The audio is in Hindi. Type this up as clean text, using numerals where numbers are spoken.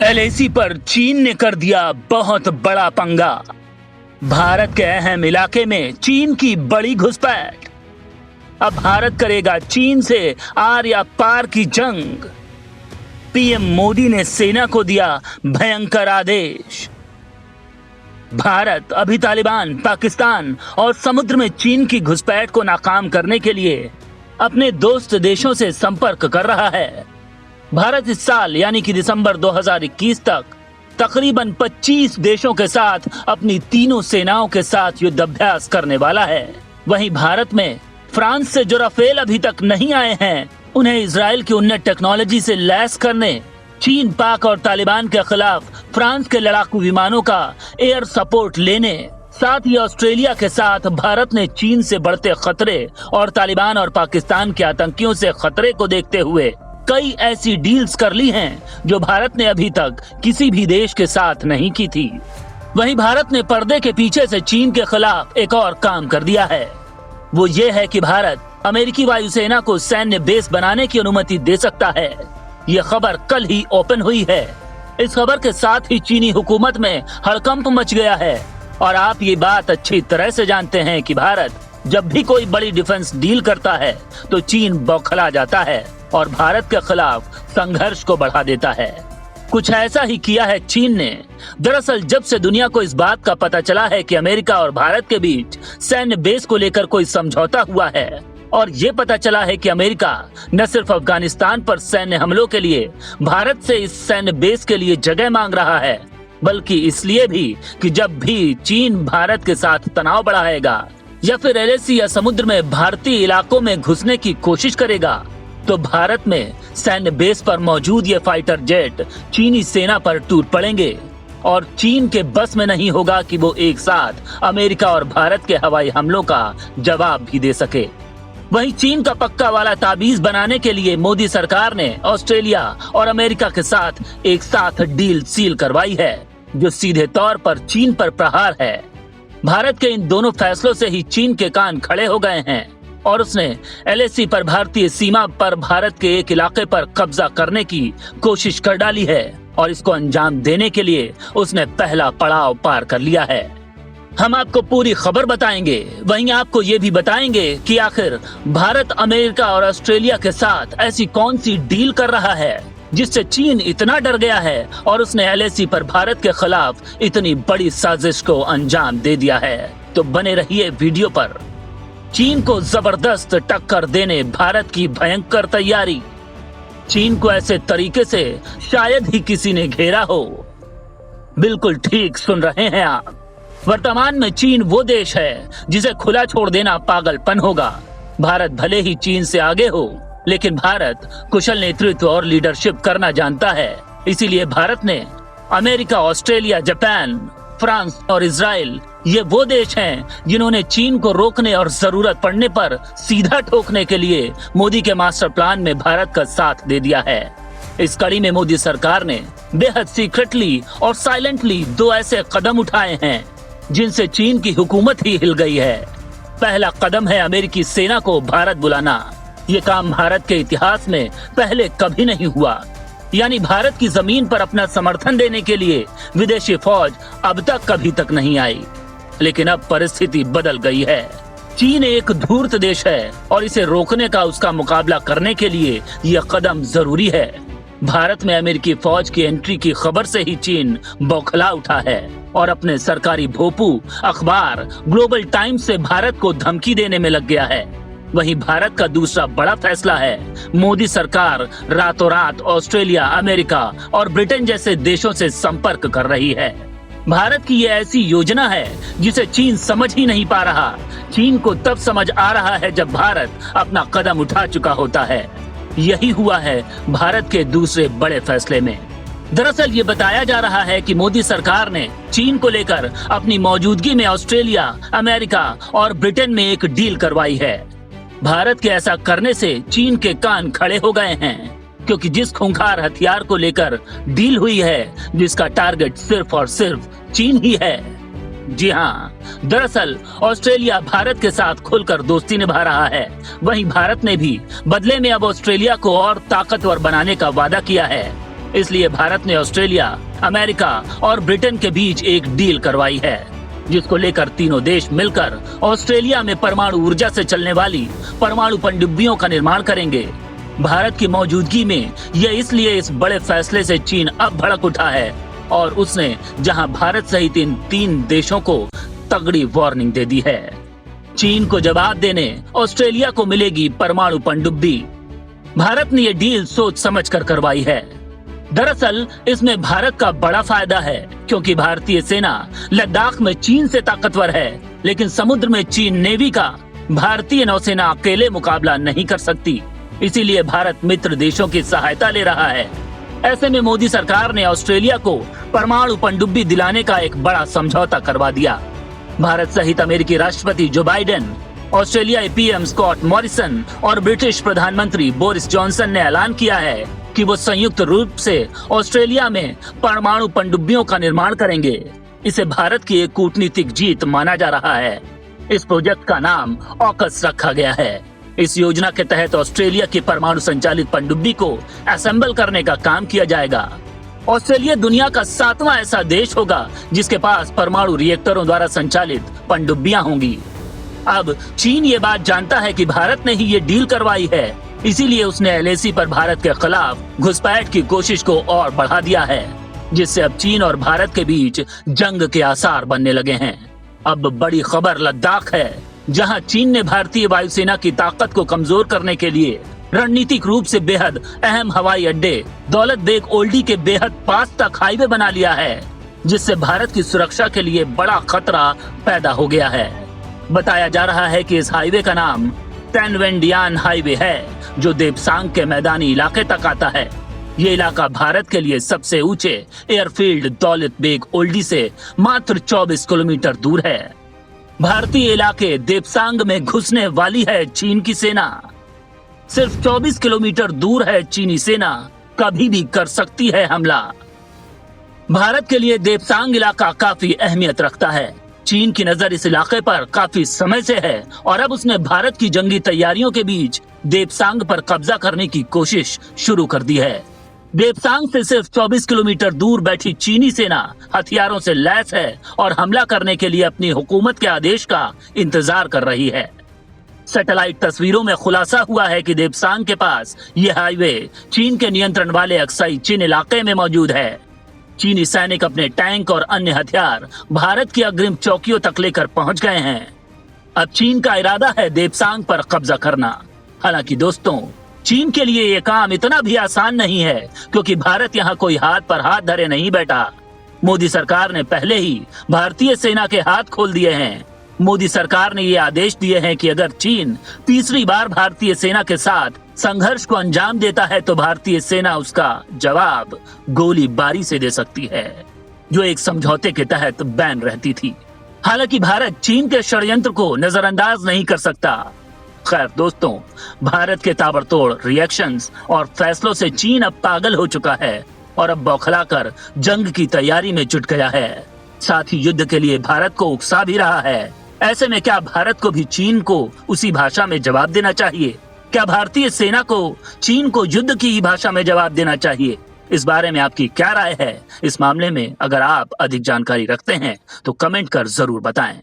एलएसी पर चीन ने कर दिया बहुत बड़ा पंगा। भारत के अहम इलाके में चीन की बड़ी घुसपैठ। अब भारत करेगा चीन से आर या पार की जंग। पीएम मोदी ने सेना को दिया भयंकर आदेश। भारत अभी तालिबान, पाकिस्तान और समुद्र में चीन की घुसपैठ को नाकाम करने के लिए अपने दोस्त देशों से संपर्क कर रहा है। भारत इस साल यानी कि दिसंबर 2021 तक तकरीबन 25 देशों के साथ अपनी तीनों सेनाओं के साथ युद्धाभ्यास करने वाला है। वहीं भारत में फ्रांस से जो राफेल अभी तक नहीं आए हैं, उन्हें इजराइल की उन्नत टेक्नोलॉजी से लैस करने, चीन, पाक और तालिबान के खिलाफ फ्रांस के लड़ाकू विमानों का एयर सपोर्ट लेने, साथ ही ऑस्ट्रेलिया के साथ भारत ने चीन से बढ़ते खतरे और तालिबान और पाकिस्तान के आतंकियों से खतरे को देखते हुए कई ऐसी डील्स कर ली हैं जो भारत ने अभी तक किसी भी देश के साथ नहीं की थी। वहीं भारत ने पर्दे के पीछे से चीन के खिलाफ एक और काम कर दिया है। वो ये है कि भारत अमेरिकी वायुसेना को सैन्य बेस बनाने की अनुमति दे सकता है। ये खबर कल ही ओपन हुई है। इस खबर के साथ ही चीनी हुकूमत में हड़कंप मच गया है और आप ये बात अच्छी तरह से जानते हैं कि भारत जब भी कोई बड़ी डिफेंस डील करता है तो चीन बौखला जाता है और भारत के खिलाफ संघर्ष को बढ़ा देता है। कुछ ऐसा ही किया है चीन ने। दरअसल जब से दुनिया को इस बात का पता चला है कि अमेरिका और भारत के बीच सैन्य बेस को लेकर कोई समझौता हुआ है और ये पता चला है कि अमेरिका न सिर्फ अफगानिस्तान पर सैन्य हमलों के लिए भारत से इस सैन्य बेस के लिए जगह मांग रहा है, बल्कि इसलिए भी कि जब भी चीन भारत के साथ तनाव बढ़ाएगा या फिर एलएसी या समुद्र में भारतीय इलाकों में घुसने की कोशिश करेगा तो भारत में सैन्य बेस पर मौजूद ये फाइटर जेट चीनी सेना पर टूट पड़ेंगे और चीन के बस में नहीं होगा कि वो एक साथ अमेरिका और भारत के हवाई हमलों का जवाब भी दे सके। वहीं चीन का पक्का वाला ताबीज बनाने के लिए मोदी सरकार ने ऑस्ट्रेलिया और अमेरिका के साथ एक साथ डील सील करवाई है, जो सीधे तौर पर चीन पर प्रहार है। भारत के इन दोनों फैसलों से ही चीन के कान खड़े हो गए हैं और उसने एलएसी पर भारतीय सीमा पर भारत के एक इलाके पर कब्जा करने की कोशिश कर डाली है और इसको अंजाम देने के लिए उसने पहला पड़ाव पार कर लिया है। हम आपको पूरी खबर बताएंगे, वहीं आपको ये भी बताएंगे कि आखिर भारत अमेरिका और ऑस्ट्रेलिया के साथ ऐसी कौन सी डील कर रहा है जिससे चीन इतना डर गया है और उसने एलएसी पर भारत के खिलाफ इतनी बड़ी साजिश को अंजाम दे दिया है। तो बने रहिए वीडियो पर। चीन को जबरदस्त टक्कर देने भारत की भयंकर तैयारी। चीन को ऐसे तरीके से शायद ही किसी ने घेरा हो। बिल्कुल ठीक सुन रहे हैं आप। वर्तमान में चीन वो देश है जिसे खुला छोड़ देना पागलपन होगा। भारत भले ही चीन से आगे हो, लेकिन भारत कुशल नेतृत्व और लीडरशिप करना जानता है। इसीलिए भारत ने अमेरिका, ऑस्ट्रेलिया, जापान, फ्रांस और इजराइल ये वो देश हैं जिन्होंने चीन को रोकने और जरूरत पड़ने पर सीधा ठोकने के लिए मोदी के मास्टर प्लान में भारत का साथ दे दिया है। इस कड़ी में मोदी सरकार ने बेहद सीक्रेटली और साइलेंटली दो ऐसे कदम उठाए हैं जिनसे चीन की हुकूमत ही हिल गई है। पहला कदम है अमेरिकी सेना को भारत बुलाना। ये काम भारत के इतिहास में पहले कभी नहीं हुआ, यानी भारत की जमीन पर अपना समर्थन देने के लिए विदेशी फौज अब तक कभी तक नहीं आई। लेकिन अब परिस्थिति बदल गई है। चीन एक धूर्त देश है और इसे रोकने का, उसका मुकाबला करने के लिए यह कदम जरूरी है। भारत में अमेरिकी फौज की एंट्री की खबर से ही चीन बौखला उठा है और अपने सरकारी भोपू अखबार ग्लोबल टाइम्स से भारत को धमकी देने में लग गया है। वहीं भारत का दूसरा बड़ा फैसला है, मोदी सरकार रातों रात ऑस्ट्रेलिया, अमेरिका और ब्रिटेन जैसे देशों से संपर्क कर रही है। भारत की ये ऐसी योजना है जिसे चीन समझ ही नहीं पा रहा। चीन को तब समझ आ रहा है जब भारत अपना कदम उठा चुका होता है। यही हुआ है भारत के दूसरे बड़े फैसले में। दरअसल ये बताया जा रहा है कि मोदी सरकार ने चीन को लेकर अपनी मौजूदगी में ऑस्ट्रेलिया, अमेरिका और ब्रिटेन में एक डील करवाई है। भारत के ऐसा करने से चीन के कान खड़े हो गए हैं, क्योंकि जिस खूंखार हथियार को लेकर डील हुई है, जिसका टारगेट सिर्फ और सिर्फ चीन ही है। जी हाँ, दरअसल ऑस्ट्रेलिया भारत के साथ खुलकर दोस्ती निभा रहा है। वहीं भारत ने भी बदले में अब ऑस्ट्रेलिया को और ताकतवर बनाने का वादा किया है। इसलिए भारत ने ऑस्ट्रेलिया, अमेरिका और ब्रिटेन के बीच एक डील करवाई है, जिसको लेकर तीनों देश मिलकर ऑस्ट्रेलिया में परमाणु ऊर्जा से चलने वाली परमाणु पनडुब्बियों का निर्माण करेंगे। भारत की मौजूदगी में यह इसलिए इस बड़े फैसले से चीन अब भड़क उठा है और उसने जहां भारत सहित इन 3 देशों को तगड़ी वार्निंग दे दी है। चीन को जवाब देने ऑस्ट्रेलिया को मिलेगी परमाणु पनडुब्बी। भारत ने ये डील सोच समझकर करवाई है। दरअसल इसमें भारत का बड़ा फायदा है, क्योंकि भारतीय सेना लद्दाख में चीन से ताकतवर है, लेकिन समुद्र में चीन नेवी का भारतीय नौसेना अकेले मुकाबला नहीं कर सकती। इसीलिए भारत मित्र देशों की सहायता ले रहा है। ऐसे में मोदी सरकार ने ऑस्ट्रेलिया को परमाणु पनडुब्बी दिलाने का एक बड़ा समझौता करवा दिया। भारत सहित अमेरिकी राष्ट्रपति जो बाइडेन, ऑस्ट्रेलियाई पीएम स्कॉट मॉरिसन और ब्रिटिश प्रधानमंत्री बोरिस जॉनसन ने ऐलान किया है कि वो संयुक्त रूप से ऑस्ट्रेलिया में परमाणु पनडुब्बियों का निर्माण करेंगे। इसे भारत की एक कूटनीतिक जीत माना जा रहा है। इस प्रोजेक्ट का नाम ऑकस रखा गया है। इस योजना के तहत ऑस्ट्रेलिया की परमाणु संचालित पनडुब्बी को असेंबल करने का काम किया जाएगा। ऑस्ट्रेलिया दुनिया का 7वां ऐसा देश होगा जिसके पास परमाणु रिएक्टरों द्वारा संचालित पनडुब्बियां होंगी। अब चीन ये बात जानता है कि भारत ने ही ये डील करवाई है, इसीलिए उसने एलएसी पर भारत के खिलाफ घुसपैठ की कोशिश को और बढ़ा दिया है, जिससे अब चीन और भारत के बीच जंग के आसार बनने लगे हैं। अब बड़ी खबर लद्दाख है, जहां चीन ने भारतीय वायुसेना की ताकत को कमजोर करने के लिए रणनीतिक रूप से बेहद अहम हवाई अड्डे दौलत बेग ओल्डी के बेहद पास तक हाईवे बना लिया है, जिससे भारत की सुरक्षा के लिए बड़ा खतरा पैदा हो गया है। बताया जा रहा है कि इस हाईवे का नाम टेन वेन डियान हाईवे है, जो देपसांग के मैदानी इलाके तक आता है। ये इलाका भारत के लिए सबसे ऊंचे एयरफील्ड दौलत बेग ओल्डी से मात्र 24 किलोमीटर दूर है। भारतीय इलाके देपसांग में घुसने वाली है चीन की सेना। सिर्फ 24 किलोमीटर दूर है चीनी सेना, कभी भी कर सकती है हमला। भारत के लिए देपसांग इलाका काफी अहमियत रखता है। चीन की नजर इस इलाके पर काफी समय से है और अब उसने भारत की जंगी तैयारियों के बीच देपसांग पर कब्जा करने की कोशिश शुरू कर दी है। देपसांग से सिर्फ 24 किलोमीटर दूर बैठी चीनी सेना हथियारों से लैस है और हमला करने के लिए अपनी हुकूमत के आदेश का इंतजार कर रही है। सैटेलाइट तस्वीरों में खुलासा हुआ है कि देपसांग के पास यह हाईवे चीन के नियंत्रण वाले अक्साई चिन इलाके में मौजूद है। चीनी सैनिक अपने टैंक और अन्य हथियार भारत की अग्रिम चौकियों तक लेकर पहुंच गए हैं। अब चीन का इरादा है देपसांग पर कब्जा करना। हालांकि दोस्तों, चीन के लिए यह काम इतना भी आसान नहीं है, क्योंकि भारत यहाँ कोई हाथ पर हाथ धरे नहीं बैठा। मोदी सरकार ने पहले ही भारतीय सेना के हाथ खोल दिए हैं। मोदी सरकार ने ये आदेश दिए हैं कि अगर चीन तीसरी बार भारतीय सेना के साथ संघर्ष को अंजाम देता है तो भारतीय सेना उसका जवाब गोलीबारी से दे सकती है, जो एक समझौते के तहत बैन रहती थी। हालांकि भारत चीन के षड्यंत्र को नजरअंदाज नहीं कर सकता। खैर दोस्तों, भारत के ताबड़तोड़ रिएक्शंस और फैसलों से चीन अब पागल हो चुका है और अब बौखलाकर जंग की तैयारी में जुट गया है। साथ ही युद्ध के लिए भारत को उकसा भी रहा है। ऐसे में क्या भारत को भी चीन को उसी भाषा में जवाब देना चाहिए? क्या भारतीय सेना को चीन को युद्ध की ही भाषा में जवाब देना चाहिए? इस बारे में आपकी क्या राय है? इस मामले में अगर आप अधिक जानकारी रखते हैं तो कमेंट कर जरूर बताएं।